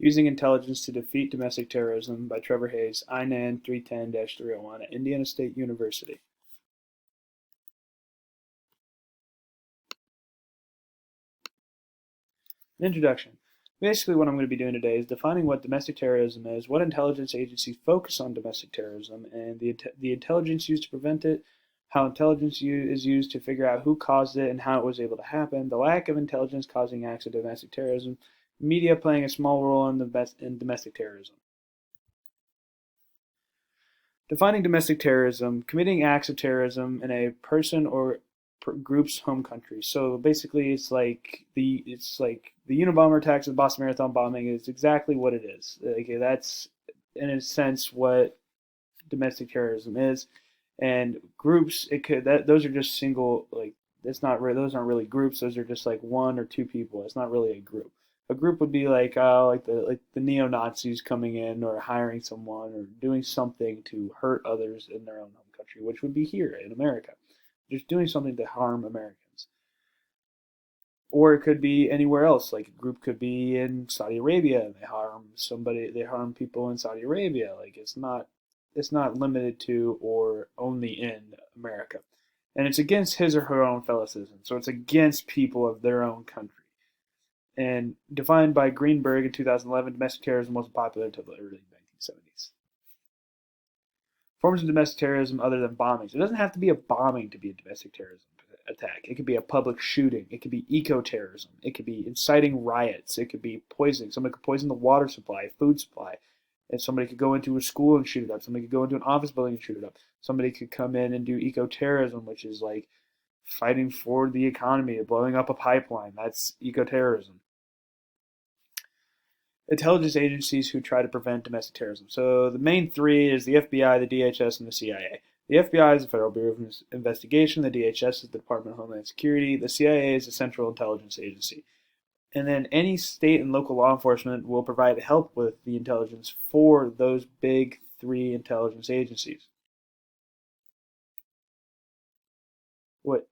Using Intelligence to Defeat Domestic Terrorism by Trevor Hayes, INAN 310-301 at Indiana State University. An introduction. Basically, what I'm going to be doing today is defining what domestic terrorism is, what intelligence agencies focus on domestic terrorism, and the intelligence used to prevent it, how intelligence is used to figure out who caused it and how it was able to happen, the lack of intelligence causing acts of domestic terrorism, media playing a small role in domestic terrorism. Defining domestic terrorism: committing acts of terrorism in a person or group's home country. So basically, it's like the Unabomber attacks, the Boston Marathon bombing is exactly what it is. Okay, that's in a sense what domestic terrorism is. And groups, those are just single, like, it's not really, those aren't really groups. Those are just like one or two people. It's not really a group. A group would be like the neo Nazis coming in or hiring someone or doing something to hurt others in their own home country, which would be here in America, just doing something to harm Americans. Or it could be anywhere else. Like a group could be in Saudi Arabia and they harm people in Saudi Arabia. Like it's not limited to or only in America. And it's against his or her own fellow citizens. So it's against people of their own country. And defined by Greenberg in 2011, domestic terrorism wasn't popular until the early 1970s. Forms of domestic terrorism other than bombings. It doesn't have to be a bombing to be a domestic terrorism attack. It could be a public shooting. It could be eco-terrorism. It could be inciting riots. It could be poisoning. Somebody could poison the water supply, food supply. And somebody could go into a school and shoot it up. Somebody could go into an office building and shoot it up. Somebody could come in and do eco-terrorism, which is like fighting for the economy, blowing up a pipeline. That's eco-terrorism. Intelligence agencies who try to prevent domestic terrorism. So the main three is the FBI, the DHS, and the CIA. The FBI is the Federal Bureau of Investigation. The DHS is the Department of Homeland Security. The CIA is the Central Intelligence Agency. And then any state and local law enforcement will provide help with the intelligence for those big three intelligence agencies. What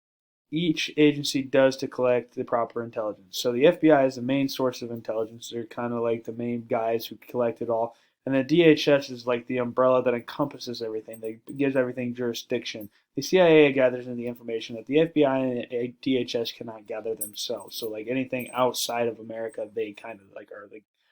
each agency does to collect the proper intelligence. So the FBI is the main source of intelligence. They're kind of like the main guys who collect it all. And the DHS is like the umbrella that encompasses everything. That gives everything jurisdiction. The CIA gathers in the information that the FBI and DHS cannot gather themselves. So like anything outside of America, they kind of like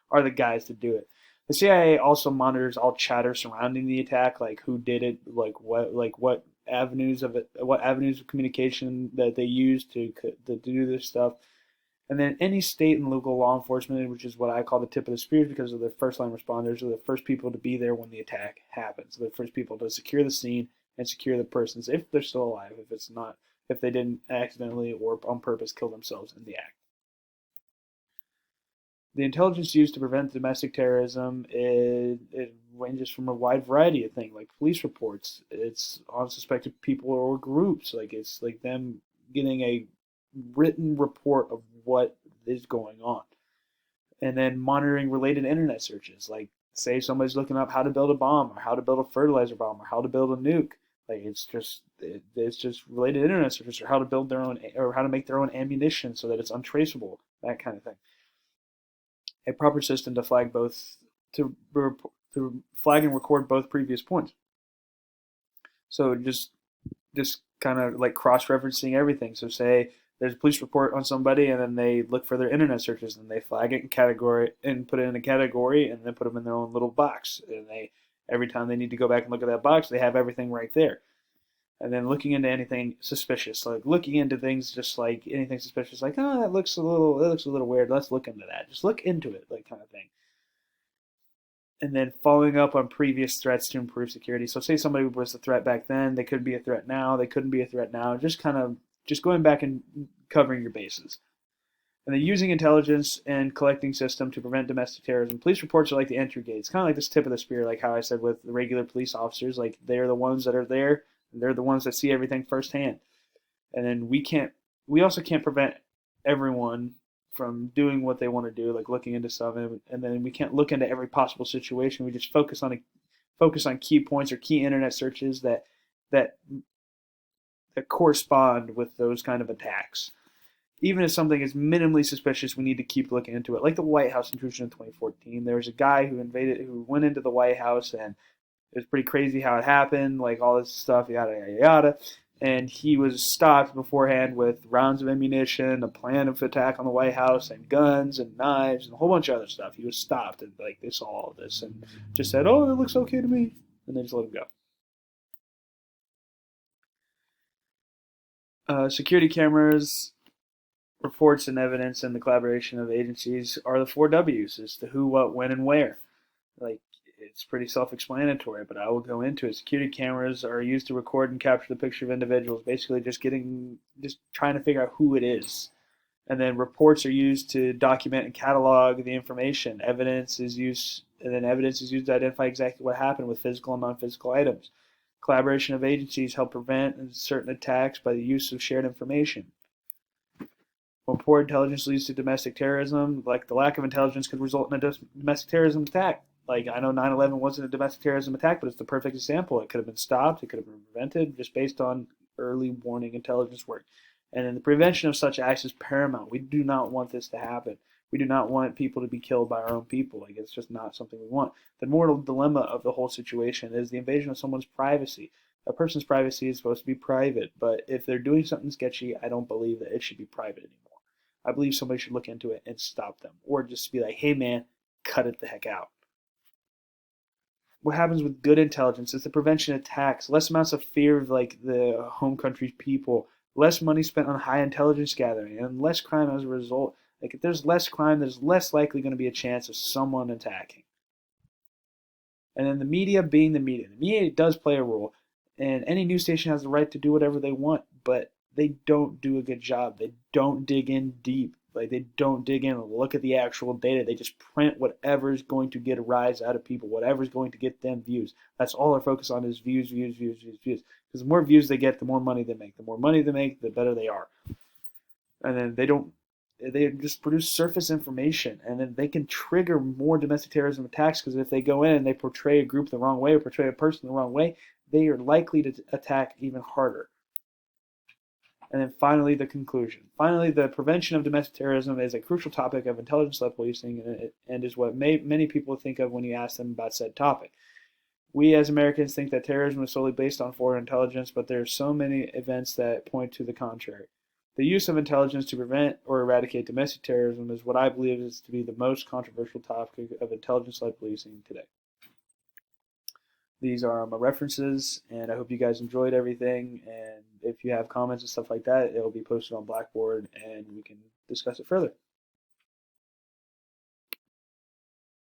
are the guys to do it. The CIA also monitors all chatter surrounding the attack, like who did it, what avenues of communication that they use to do this stuff. And then any state and local law enforcement, which is what I call the tip of the spear because of the first line responders, are the first people to be there when the attack happens. They're the first people to secure the scene and secure the persons if they're still alive, if they didn't accidentally or on purpose kill themselves in the act. The intelligence used to prevent domestic terrorism, it ranges from a wide variety of things, like police reports. It's on suspected people or groups. Like it's like them getting a written report of what is going on. And then monitoring related internet searches. Like say somebody's looking up how to build a bomb or how to build a fertilizer bomb or how to build a nuke. Like it's just related internet searches or how to build their own or how to make their own ammunition so that it's untraceable, that kind of thing. A proper system to flag and record both previous points. So just kind of like cross-referencing everything. So say there's a police report on somebody, and then they look for their internet searches, and they flag it in category and put it in a category, and then put them in their own little box. And every time they need to go back and look at that box, they have everything right there. And then looking into anything suspicious, like looking into things just like anything suspicious, like that looks a little weird. Let's look into that. Just look into it, like kind of thing. And then following up on previous threats to improve security. So say somebody was a threat back then, they could be a threat now. They couldn't be a threat now. Just going back and covering your bases. And then using intelligence and collecting system to prevent domestic terrorism. Police reports are like the entry gates, kind of like this tip of the spear, like how I said with the regular police officers. Like they're the ones that are there. They're the ones that see everything firsthand. And then we also can't prevent everyone from doing what they want to do, like looking into stuff, and then we can't look into every possible situation. We just focus on key points or key internet searches that correspond with those kind of attacks. even if something is minimally suspicious, we need to keep looking into it. Like the White House intrusion in 2014, there was a guy who went into the White House, and it was pretty crazy how it happened, like all this stuff, yada yada yada. And he was stopped beforehand with rounds of ammunition, a plan of attack on the White House, and guns and knives and a whole bunch of other stuff. He was stopped, and like they saw all of this and just said, "Oh, it looks okay to me," and they just let him go. Security cameras, reports, and evidence, and the collaboration of agencies are the four W's: is the who, what, when, and where. Like, it's pretty self-explanatory, but I will go into it. Security cameras are used to record and capture the picture of individuals, basically just trying to figure out who it is. And then reports are used to document and catalog the information. Evidence is used to identify exactly what happened with physical and non-physical items. Collaboration of agencies help prevent certain attacks by the use of shared information. When poor intelligence leads to domestic terrorism, like the lack of intelligence could result in a domestic terrorism attack. Like, I know 9/11 wasn't a domestic terrorism attack, but it's the perfect example. It could have been stopped, it could have been prevented just based on early warning intelligence work. And then the prevention of such acts is paramount. We do not want this to happen. We do not want people to be killed by our own people. Like, it's just not something we want. The moral dilemma of the whole situation is the invasion of someone's privacy. A person's privacy is supposed to be private, but if they're doing something sketchy, I don't believe that it should be private anymore. I believe somebody should look into it and stop them, or just be like, "Hey, man, cut it the heck out." What happens with good intelligence is the prevention of attacks, less amounts of fear of like the home country's people, less money spent on high intelligence gathering, and less crime as a result. Like, if there's less crime, there's less likely going to be a chance of someone attacking. And then the media being the media does play a role, and any news station has the right to do whatever they want, but they don't do a good job. They don't dig in deep. Like, they don't dig in and look at the actual data. They just print whatever is going to get a rise out of people, whatever is going to get them views. That's all they're focused on, is views, views, views, views, views. Because the more views they get, the more money they make. The more money they make, the better they are. And then they just produce surface information, and then they can trigger more domestic terrorism attacks, because if they go in and they portray a group the wrong way or portray a person the wrong way, they are likely to attack even harder. And then finally, the conclusion. Finally, the prevention of domestic terrorism is a crucial topic of intelligence-led policing, and is what many people think of when you ask them about said topic. We as Americans think that terrorism is solely based on foreign intelligence, but there are so many events that point to the contrary. The use of intelligence to prevent or eradicate domestic terrorism is what I believe is to be the most controversial topic of intelligence-led policing today. These are my references, and I hope you guys enjoyed everything. And if you have comments and stuff like that, it will be posted on Blackboard, and we can discuss it further.